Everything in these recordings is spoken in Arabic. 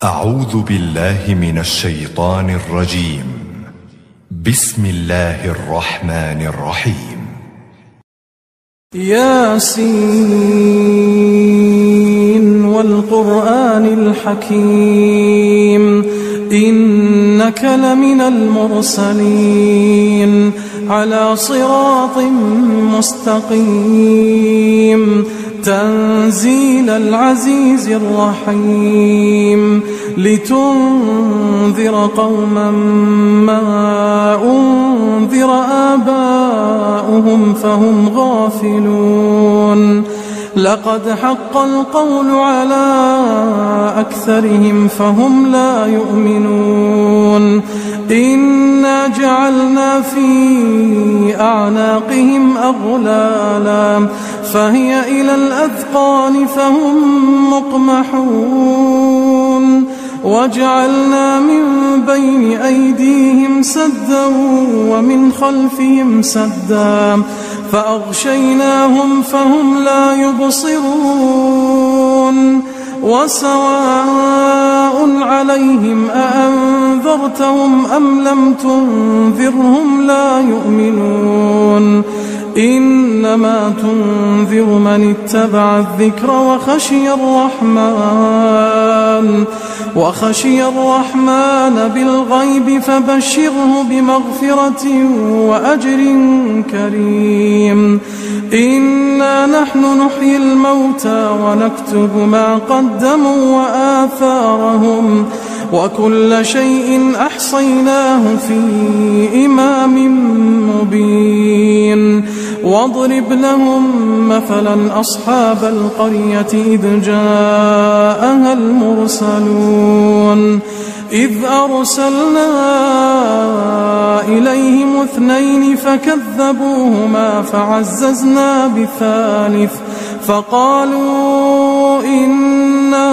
أعوذ بالله من الشيطان الرجيم. بسم الله الرحمن الرحيم. ياسين والقرآن الحكيم إنك لمن المرسلين على صراط مستقيم تنزيل العزيز الرحيم لتنذر قوما ما أنذر آباؤهم فهم غافلون لقد حق القول على أكثرهم فهم لا يؤمنون إنا جعلنا في أعناقهم أغلالا فهي إلى الأذقان فهم مقمحون وجعلنا من بين أيديهم سدا ومن خلفهم سدا فأغشيناهم فهم لا يبصرون وسواء عليهم أأنذرتهم أم لم تنذرهم لا يؤمنون إنما تنذر من اتبع الذكر وخشي الرحمن بالغيب فبشره بمغفرة وأجر كريم إنا نحن نحيي الموتى ونكتب ما قدموا وآثارهم وكل شيء أحصيناه في إمام مبين واضرب لهم مثلا أصحاب القرية إذ جاءها المرسلون إذ أرسلنا إليهم 2 فكذبوهما فعززنا بثالث فقالوا إنا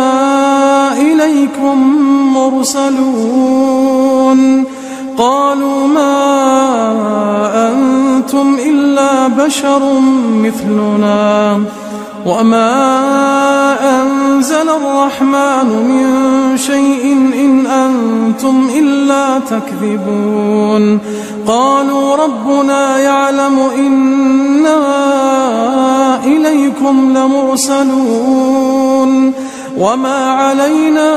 إليكم مرسلون قالوا ما أنتم إلا بشر مثلنا وما أنزل الرحمن من شيء إن أنتم إلا تكذبون قالوا ربنا يعلم إنا إليكم لمرسلون وما علينا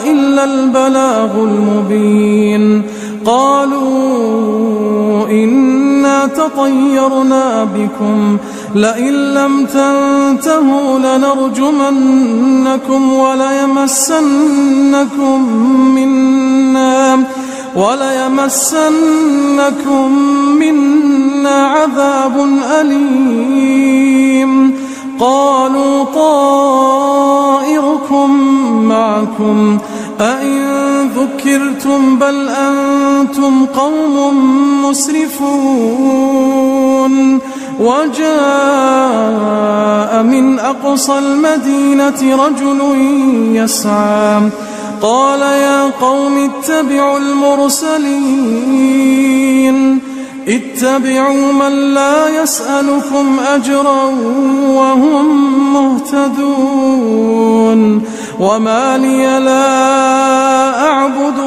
إلا البلاغ المبين قالوا إنا تطيرنا بكم لئن لم تنتهوا لنرجمنكم وليمسنكم منا عذاب أليم قالوا طائركم معكم أئن ذكرتم بل أنتم قوم مسرفون وجاء من أقصى المدينة رجل يسعى قال يا قوم اتبعوا المرسلين اتبعوا من لا يسألكم أجرا وهم مهتدون وما لي لا أعبد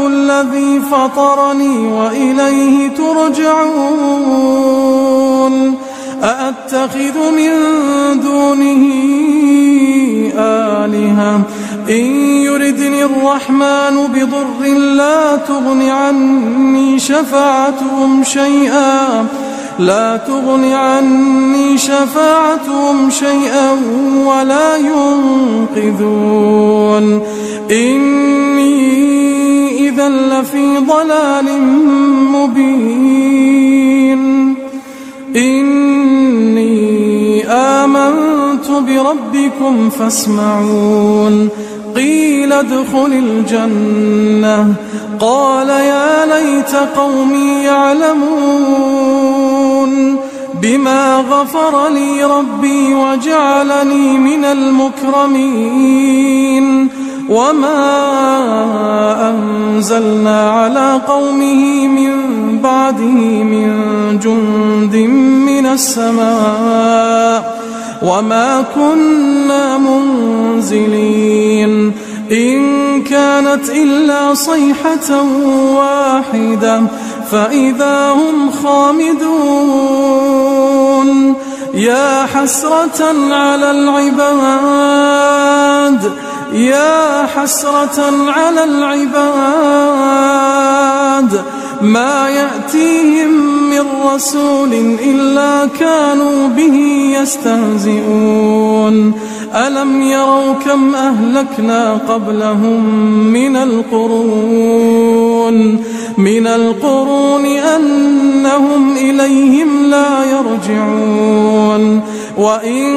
الذي فطرني وإليه ترجعون أأتخذ من دونه آلهة إن يردني الرحمن بضر لا تغن عني شفاعتهم شيئا ولا ينقذون إني إذا لفي ضلال مبين إني آمنت بربكم فاسمعون قيل ادخل الجنة قال يا ليت قومي يعلمون بما غفر لي ربي وجعلني من المكرمين وما أنزلنا على قومه من بعده من جند من السماء وما كنا منزلين إن كانت إلا صيحة واحدة فإذا هم خامدون يا حسرة على العباد يا حسرة على العباد ما يأتيهم من رسول إلا كانوا به يستهزئون ألم يروا كم أهلكنا قبلهم من القرون أنهم إليهم لا يرجعون وإن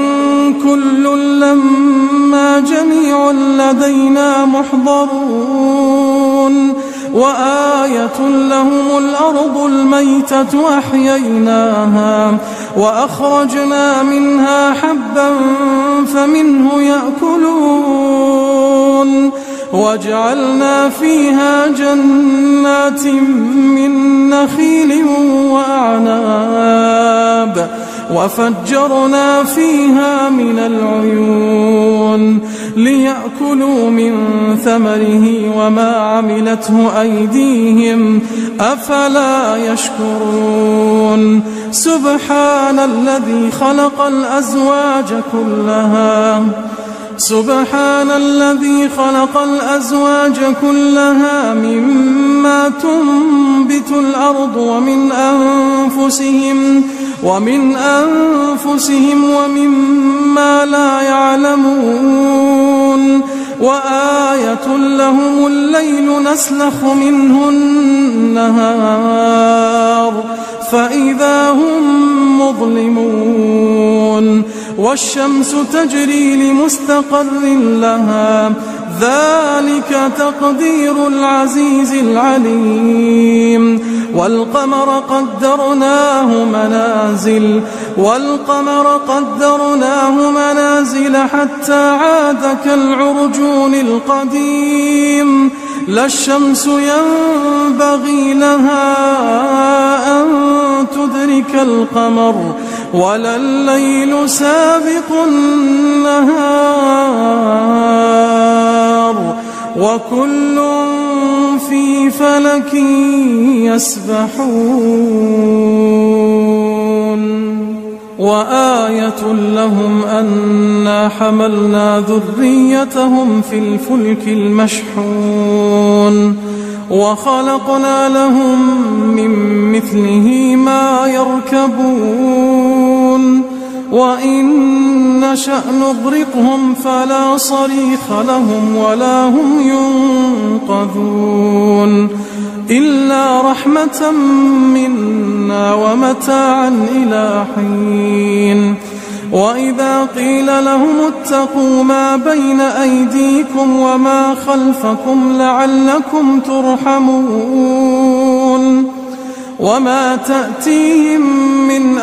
كل لما جميع لدينا محضرون وآية لهم الأرض الميتة أحييناها وأخرجنا منها حبا فمنه يأكلون وجعلنا فيها جنات من نخيل وأعناب وفجرنا فيها من العيون ليأكلوا من ثمره وما عملته أيديهم أفلا يشكرون سبحان الذي خلق الأزواج كلها مما تنبت الأرض ومن أنفسهم ومما لا يعلمون وآية لهم الليل نسلخ منه النهار فإذا هم مظلمون والشمس تجري لمستقر لها ذلك تقدير العزيز العليم والقمر قدرناه منازل حتى عاد كالعرجون القديم لا الشمس ينبغي لها أن تدرك القمر ولا الليل سابق النهار وكل في فلك يسبحون وآية لهم أنا حملنا ذريتهم في الفلك المشحون وخلقنا لهم من مثله ما يركبون وإن نشأ نغرقهم فلا صريخ لهم ولا هم ينقذون إلا رحمة منا ومتاعا إلى حين وإذا قيل لهم اتقوا ما بين أيديكم وما خلفكم لعلكم ترحمون وما تأتيهم من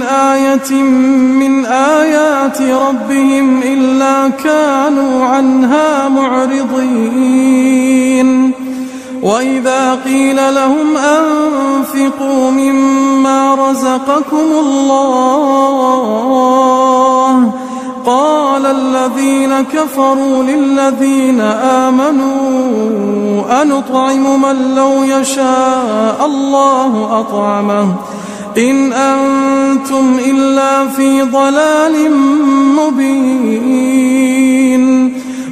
آية من آيات ربهم إلا كانوا عنها معرضين وإذا قيل لهم أنفقوا مما رزقكم الله قال الذين كفروا للذين آمنوا أنطعم من لو يشاء الله أطعمه إن أنتم إلا في ضلال مبين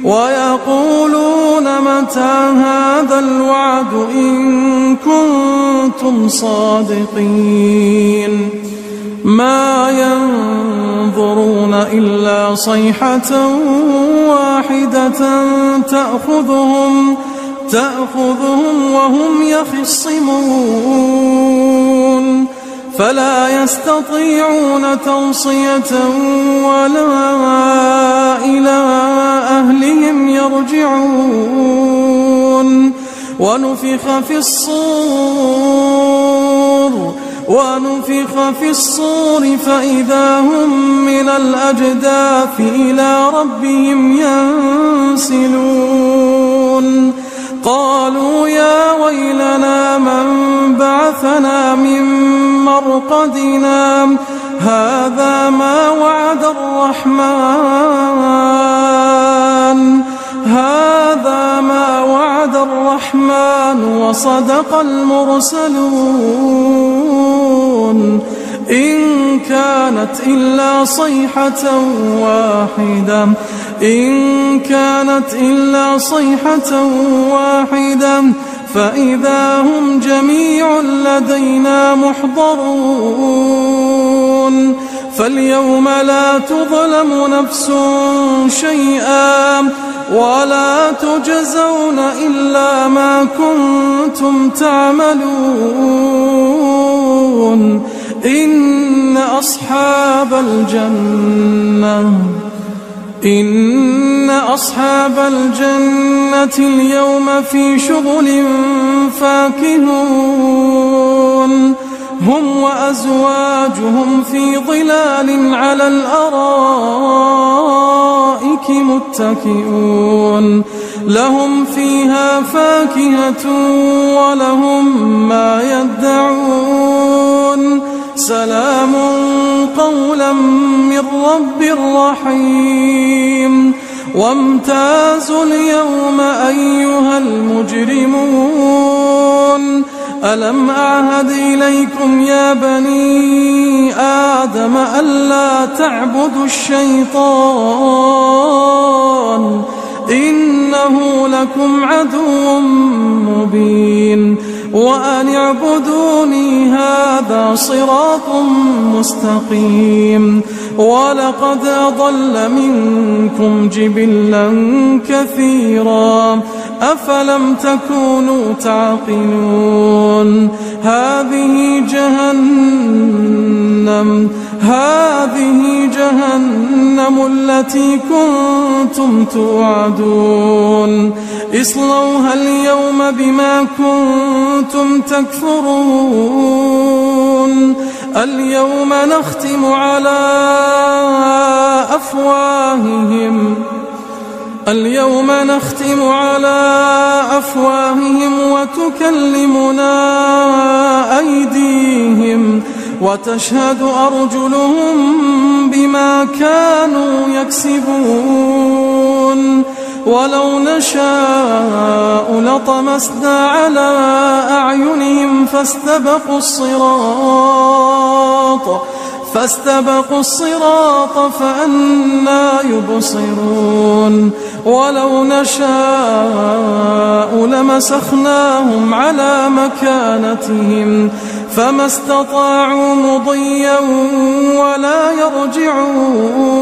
ويقولون متى هذا الوعد إن كنتم صادقين ما ينظرون إلا صيحة واحدة تأخذهم وهم يخصمون فلا يستطيعون توصية ولا إلى أهلهم يرجعون ونفخ في الصور فإذا هم من الأجداث إلى ربهم ينسلون قالوا يا ويلنا من بعثنا من مرقدنا هذا ما وعد الرحمن وصدق المرسلون إن كانت إلا صيحة واحدة فإذا هم جميع لدينا محضرون فاليوم لا تظلم نفس شيئا ولا تجزون إلا ما كنتم تعملون إن أصحاب الجنة اليوم في شغل فاكهون هم وأزواجهم في ظلال على الأرائك متكئون لهم فيها فاكهة ولهم ما يدعون سلام قولا من رب رحيم وامتازوا اليوم أيها المجرمون ألم أعهد إليكم يا بني آدم ألا تعبدوا الشيطان إنه لكم عدو مبين وأن اعبدوني هذا صراط مستقيم ولقد أضل منكم جبلا كثيرا أفلم تكونوا تعقلون هذه جهنم التي كنتم توعدون اصلوها اليوم بما كنتم تكفرون اليوم نختم على أفواههم وتكلمنا أيديهم وتشهد أرجلهم بما كانوا يكسبون ولو نشاء لطمسنا على أعينهم فاستبقوا الصراط فأنى يبصرون ولو نشاء لمسخناهم على مكانتهم فما استطاعوا مضيا ولا يرجعون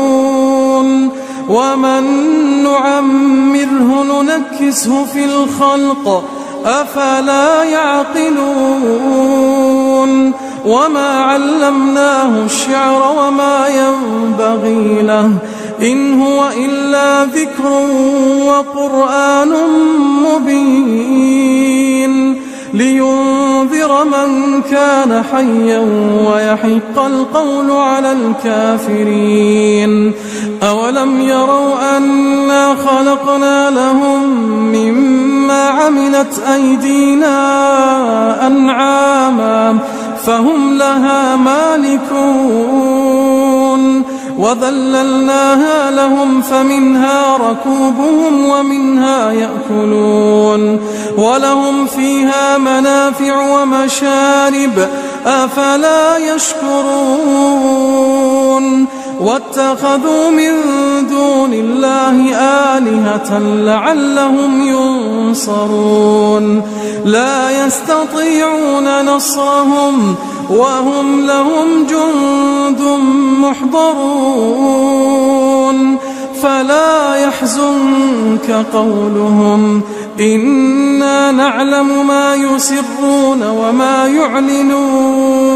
ومن نعمره ننكسه في الخلق أفلا يعقلون وما علمناه الشعر وما ينبغي له إن هو إلا ذكر وقرآن مبين لينذر من كان حيا ويحق القول على الكافرين أولم يروا أنا خلقنا لهم مما عملت أيدينا أنعاما فهم لها مالكون وذللناها لهم فمنها ركوبهم ومنها يأكلون ولهم فيها منافع ومشارب أفلا يشكرون واتخذوا من دون الله آلهة لعلهم ينصرون لا يستطيعون نصرهم وهم لهم جند محضرون فلا يحزنك قولهم إنا نعلم ما يسرون وما يعلنون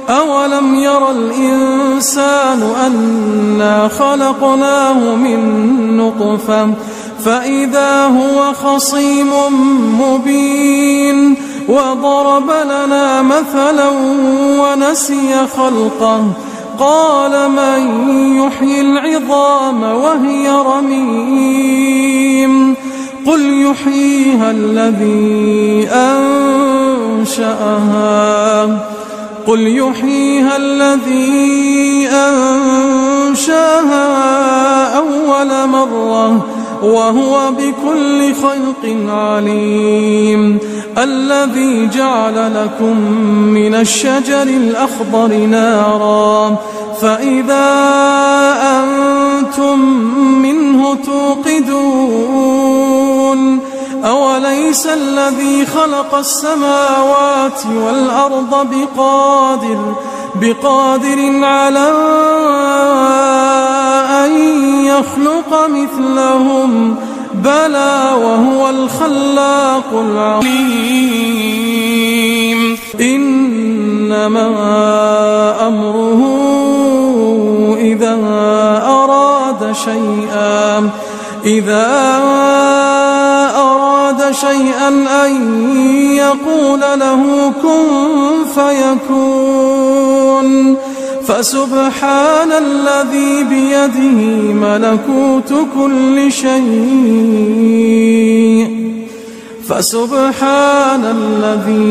أولم ير الإنسان أنا خلقناه من نطفة فإذا هو خصيم مبين وضرب لنا مثلا ونسي خلقه قال من يحيي العظام وهي رميم قل يحييها الذي أنشأها أنشأها قل يحييها الذي أنشأها أول مرة وهو بكل خلق عليم الذي جعل لكم من الشجر الأخضر نارا فإذا أنتم منه توقدون أوليس الذي خلق السماوات والأرض بقادر على أن يخلق مثلهم بلى وهو الخلاق العليم إنما أمره إذا أراد شيئا أن يقول له كن فيكون فسبحان الذي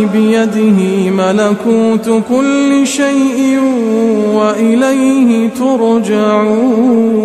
بيده ملكوت كل شيء وإليه ترجعون.